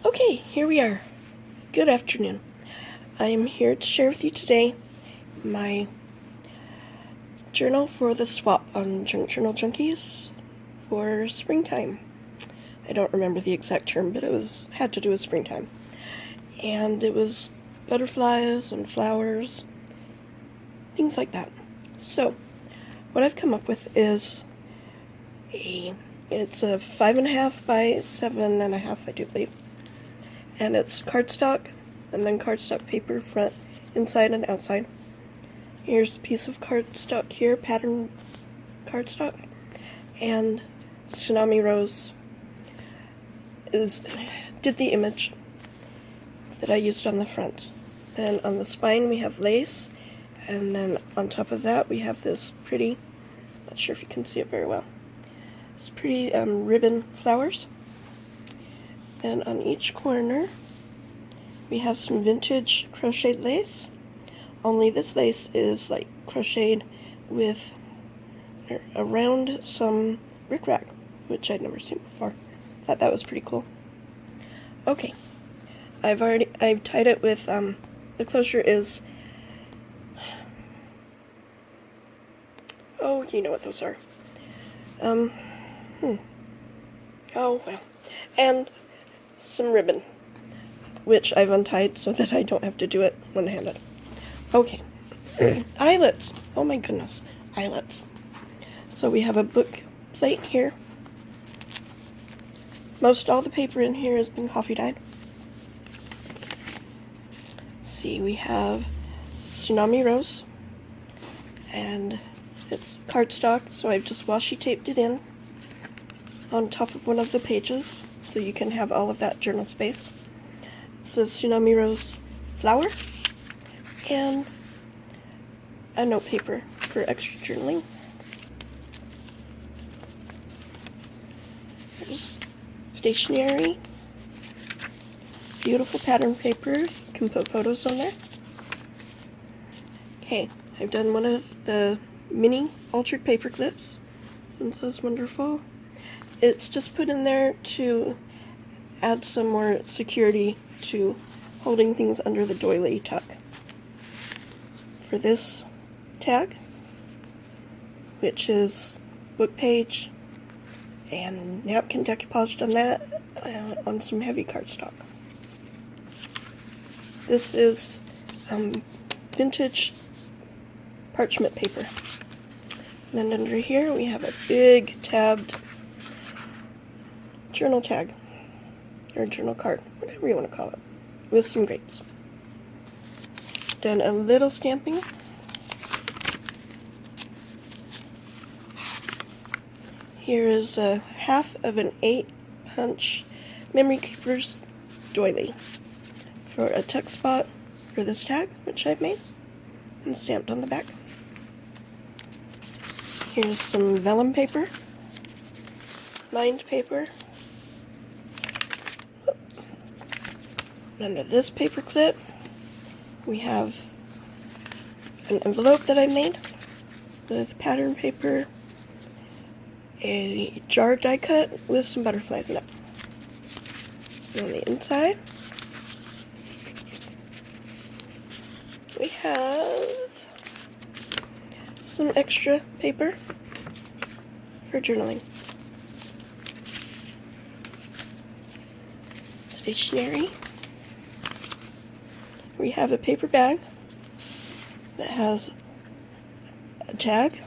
Okay, here we are. Good afternoon. I am here to share with you today my journal for the swap on Junk Journal Junkies for springtime. I don't remember the exact term, but it had to do with springtime. And it was butterflies and flowers, things like that. So, what I've come up with is it's a 5.5 by 7.5, I do believe. And it's cardstock, and then cardstock paper, front, inside, and outside. Here's a piece of cardstock here, pattern cardstock, and Tsunami Rose did the image that I used on the front. Then on the spine we have lace, and then on top of that we have this pretty, not sure if you can see it very well, this pretty ribbon flowers. Then on each corner we have some vintage crocheted lace, only this lace is like crocheted with around some rickrack, which I'd never seen before. Thought that was pretty cool. Okay, I've tied it with the closure is, oh, you know what those are. Oh well, and some ribbon, which I've untied so that I don't have to do it one-handed. Okay, eyelets. Oh my goodness, eyelets. So we have a book plate here. Most all the paper in here has been coffee dyed. See, we have Tsunami Rose, and it's cardstock, so I've just washi taped it in on top of one of the pages so you can have all of that journal space. So Tsunami Rose flower and a note paper for extra journaling. There's stationery, beautiful pattern paper, you can put photos on there. Okay, I've done one of the mini altered paper clips, since that's wonderful. It's just put in there to add some more security to holding things under the doily tuck. For this tag, which is book page and napkin decoupaged on that on some heavy cardstock. This is vintage parchment paper. And then under here we have a big tabbed journal tag, or journal card, whatever you want to call it, with some grapes. Done a little stamping. Here is a half of an 8-punch Memory Keeper's doily for a tuck spot for this tag, which I've made and stamped on the back. Here's some vellum paper, lined paper. Under this paper clip, we have an envelope that I made with pattern paper, a jar die cut with some butterflies in it. And on the inside, we have some extra paper for journaling. Stationery. We have a paper bag that has a tag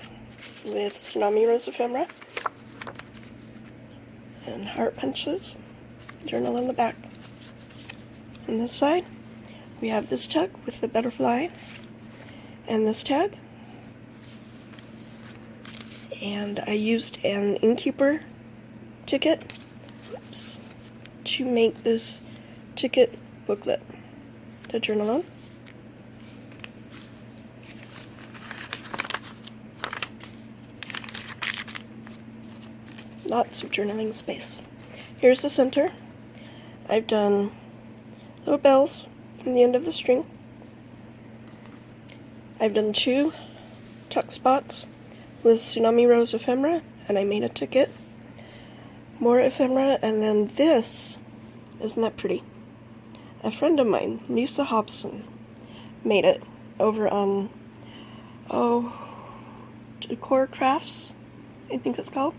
with Tsunami Rose ephemera and heart punches, journal in the back. On this side, we have this tag with the butterfly and this tag. And I used an innkeeper ticket to make this ticket booklet to journal on. Lots of journaling space. Here's the center. I've done little bells from the end of the string. I've done 2 tuck spots with Tsunami Rose ephemera, and I made a ticket. More ephemera, and then this Isn't that pretty? A friend of mine, Lisa Hobson, made it over on, Decor Crafts, I think it's called.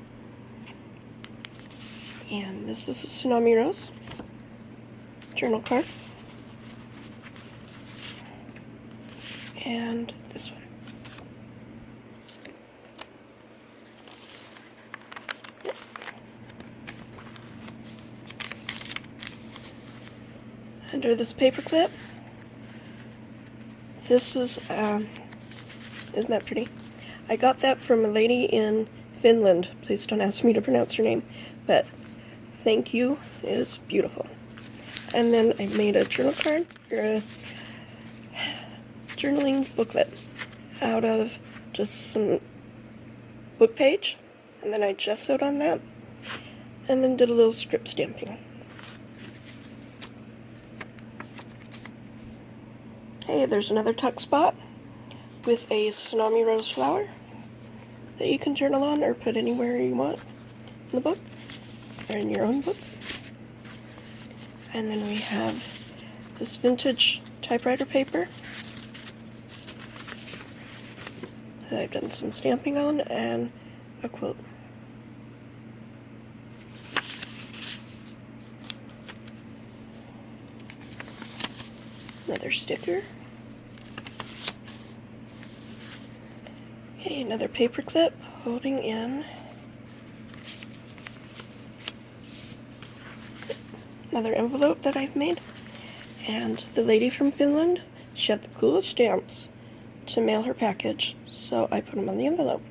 And this is a Tsunami Rose journal card. And this one. Yep. Under this paper clip, this is, isn't that pretty? I got that from a lady in Finland. Please don't ask me to pronounce her name, but thank you is beautiful. And then I made a journal card, or a journaling booklet out of just some book page, and then I gessoed on that, and then did a little strip stamping. Hey, there's another tuck spot with a Tsunami Rose flower that you can journal on or put anywhere you want in the book, or in your own book. And then we have this vintage typewriter paper that I've done some stamping on, and a quote. Another sticker. Okay, another paper clip holding in another envelope that I've made. And the lady from Finland, she had the coolest stamps to mail her package, so I put them on the envelope.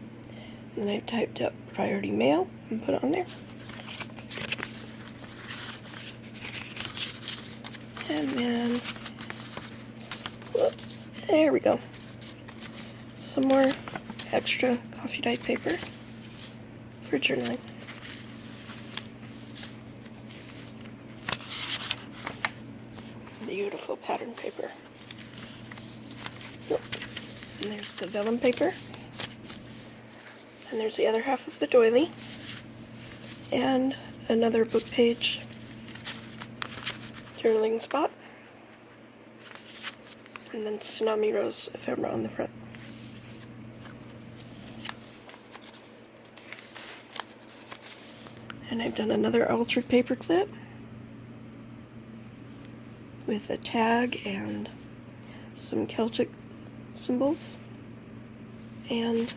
And then I typed up priority mail and put it on there. And then, whoop, there we go. Some more extra coffee dyed paper for journaling. Beautiful pattern paper. Oh, and there's the vellum paper. And there's the other half of the doily. And another book page journaling spot. And then Tsunami Rose ephemera on the front. And I've done another altered paper clip with a tag and some Celtic symbols and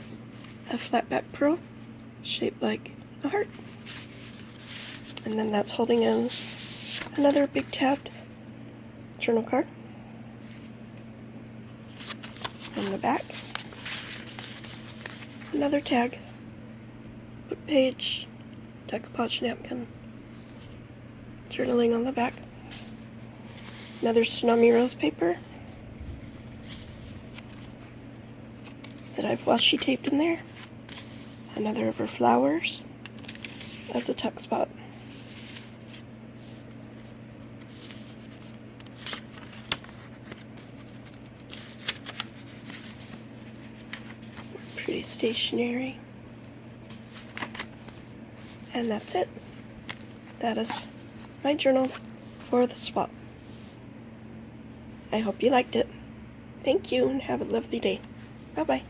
a flat back pearl shaped like a heart. And then that's holding in another big tabbed journal card. On the back, another tag, book page, decoupage napkin, journaling on the back, another Tsunami Rose paper that I've washi taped in there, another of her flowers as a tuck spot. Pretty stationery. And that's it. That is my journal for the swap. I hope you liked it. Thank you and have a lovely day. Bye-bye.